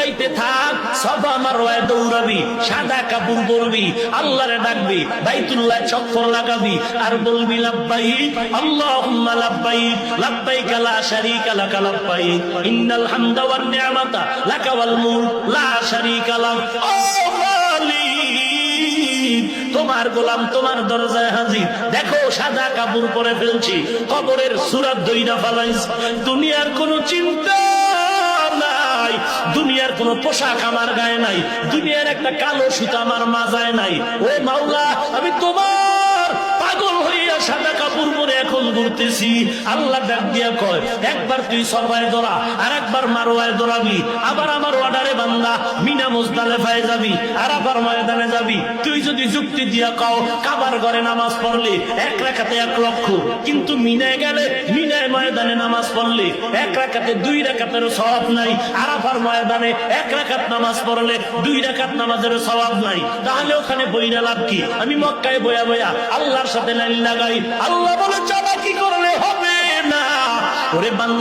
দৌড়াইতে থাক, সাফা মারওয়ায় দৌড়াবি, সাদা কাপড় পরবি, আল্লাহরে ডাকবি, বাইতুল্লাহ চক্কর লাগাবি আর বলবি লাব্বাইক আল্লাহুম্মা লাব্বাইক লাব্বাইক লা শারীকা লাক লাব্বাইক ইন্নাল হামদা ওয়ান নি'মাতা লাকা ওয়াল মুলক লা শারীকা লাক। ও মালিক, তোমার গোলাম তোমার দরজায় হাজির। দেখো সাদা কাপড় পরে ফেলছি, কবরের সূরা দইরা ফালাইছি, দুনিয়ার কোনো চিন্তা নাই, দুনিয়ার কোন পোশাক আমার গায়ে নাই, দুনিয়ার একটা কালো সুতা আমার মাজায় নাই। ও মাওলা, আমি তোমার পাগল হইয়া সাদা কাপড় পরে এখন ঘুরতেছি। আল্লাহ ডাক দিয়া কয়, একবার তুই সবায় দৌড়া, আর একবার মারওয়ায় দৌড়াবি, আবার আমার অর্ডারে বান্দা মিনা মুজদালিফায় যাবি, আরাফার ময়দানে যাবি। তুই যদি যুক্তি দিয়া কও কাবার ঘরে নামাজ পড়লে 1 রাকাতে 1 লক্ষ, কিন্তু মিনায় গেলে মিনায় ময়দানে নামাজ পড়লে 1 রাকাতে 2 রাকাতের সওয়াব নাই, আরাফার ময়দানে 1 রাকাত নামাজ পড়লে 2 রাকাত নামাজের সওয়াব নাই, তাহলে ওখানে বইরা লাভ কি? আমি মক্কায় বয়া বয়া আল্লাহর সাথে লাইন লাগাই। আল্লাহ বলে চালাকি করলে হবে না। ওরে বান্দা